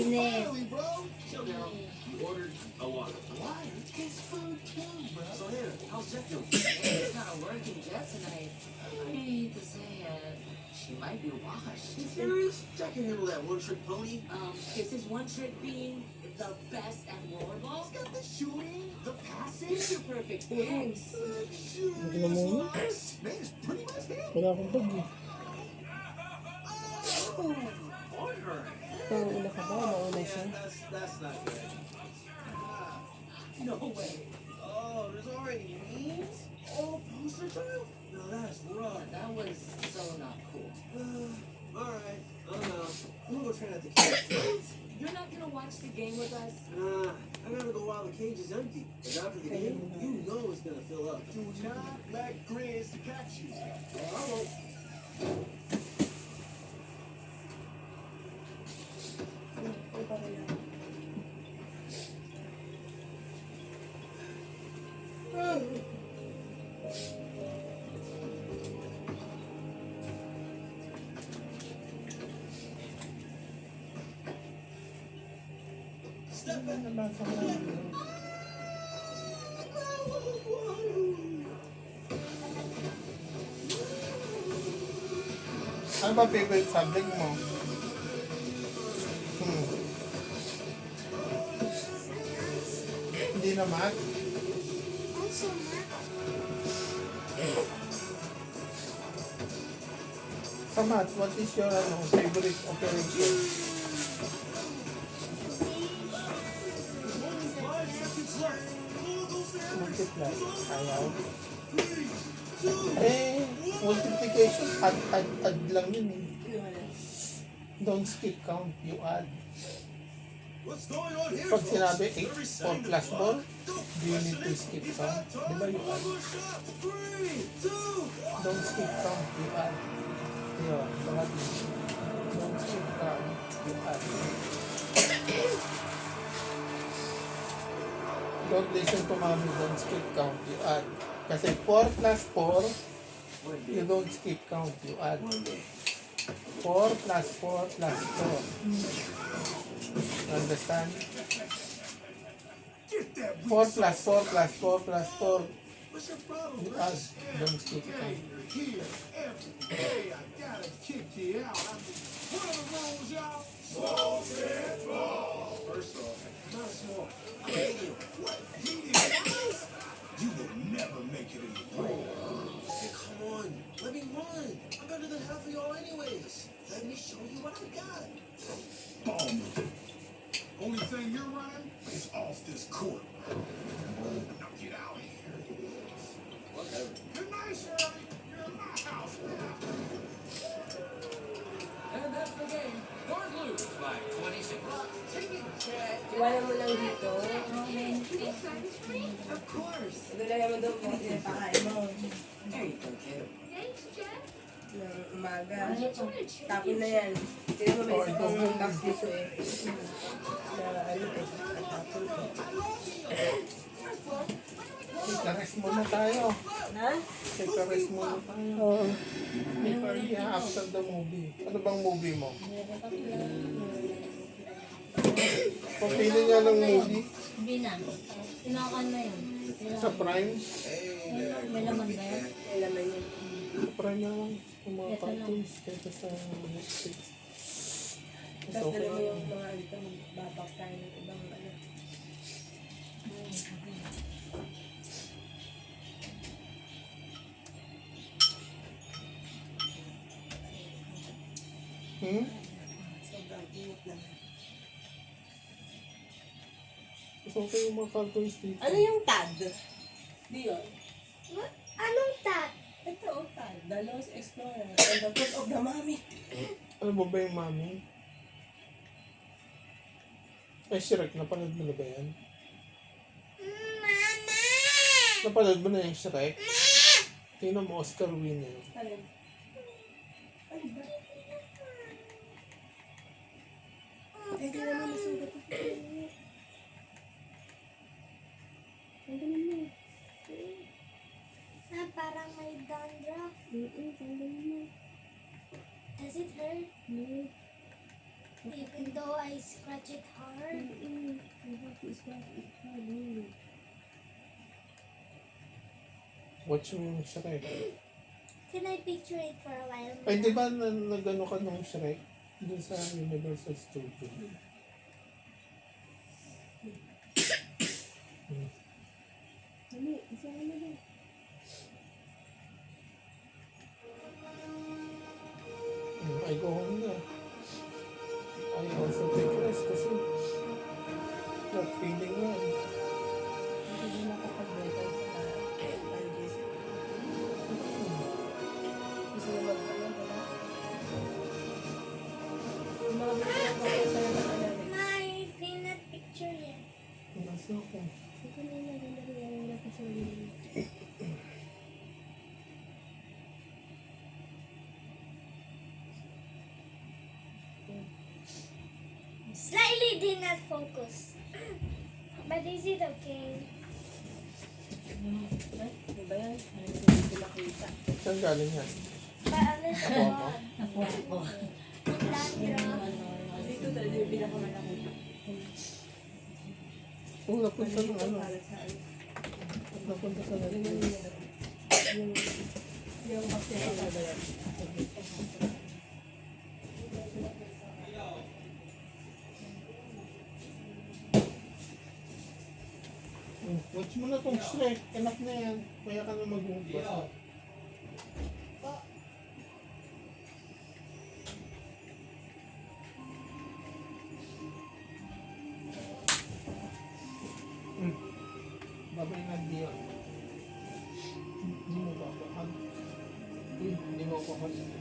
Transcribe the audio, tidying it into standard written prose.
init. Finally, bro. Chill down. You ordered a water. Water? It's food too, bro. So here, how's Jet doing? It's not working Jet tonight. I hate to say it. She might be washed. You serious? Jack can handle that one-trick pony. Is his one trick being the best at rollerball? He's got the shooting, the passing. Here's your perfect eggs. Shooting. Man, it's pretty much him. Wala akong bag eh. On her. Nauna ka ba? Nauna siya. That's not good. No way. Oh, there's already memes? Oh, poster child? No, that's rough. That was so not cool. Alright. I'm gonna go try not to catch. You're not gonna watch the game with us? Nah, I gotta go while the cage is empty. But after the game, you know it's gonna fill up. Do not let Grizz catch you. I won't. Step back. Ano ba favorite subject mo? Hindi na math? Also, Mark. Sa math, what is your favorite operation? Multiply. Ayaw. Multiplication, add lang yun eh. Don't skip count, you add. What's going on here? Pag sinabi 8 4 plus 4, do you need to skip count? Di ba you add? Don't skip count, you add. Yun, lahat yun. Don't skip count, you add. Don't listen to mommy, don't skip count, you add. Kasi 4 plus 4, you don't skip count, you add. 4 plus 4 plus 4. Understand? 4 plus 4 plus 4 plus 4. What's your problem? You add. Don't skip Hey, count. you're here every day. I gotta kick you out. What are the rules, y'all? Small and ball. First off, not small. I hate you. What? You will never make it in the pro. Hey, come on. Let me run. I'm better than half of y'all anyways. Let me show you what I got. Ball move. Only thing you're running is off this court. Now get out of here. Whatever. Good night, Shirley. You're in my house now. And that's the game. Guard lose by 26. Take it, Chad. Iwanan mo lang dito. Of course. Gulay mo doon mo. Pinapakain mo. There you go, kid. Thanks, Jeff. Ng umaga. I just want to treat Tapon you. na yan. Sino mo may isa pang box dito eh. Na ano eh. Tapon ko. Take-a-rest muna tayo. Ha? Take-a-rest muna tayo. Oo. After the movie. Ano bang movie mo? Papili niya ng movie Hindi na. Tinakan na yun. sa Prime. May laman ba yan? May laman yun. Sa Prime na lang. Yung mga cartoons. Kaya sa Netflix. Mas Tapos okay dala mo lang. yung mga ito. Babak tayo ng ibang ano. Sobrang init lang. Mas okay yung mga cartoons dito. Ano yung TAD? Di yun? Anong tat? Ito o TAD. The Lost Explorer. And the Foot of the Mummy. Ano ba yung mami? Ay, Shrek. Napanood mo na ba yan? Mama! Napanood mo na yung Shrek? Tingnan mo, Oscar winner. Alin? Ano ba? Eh, di naman nasugat ako. Tanggalin mo. Ah, parang may dandruff. Tanggalin mo. Does it hurt? No. Even though I scratch it hard. Watch mo yung Shrek. Can I picture it for a while? Ay, di ba nag-ano ka nung Shrek? Doon sa Universal Studio. I go home na. I also take rest kasi not feeling well. Hindi na kapag-better sa allergies. Gusto mo mag-ano, diba? Yung mga binigyan ko sa allergies. My peanut picture yan. Nasa ako. Ito na yung naganda yung picture yan. Slightly did not focus. But is it okay? Ay, di ba yan? Hindi ko nakita. Saan galing yan? Paano siya? Ako ako. Landra. Dito talaga yung pinakamalaki. Kung napunta ng ano. Para sa ano. Napunta sa Yung natin. yung bacteria ba yan? Watch mo na tong Shrek. Enough na yan. Kaya ka na mag-uubasa. Babay na diyan. Hindi mo ba ako? Hindi mo ako.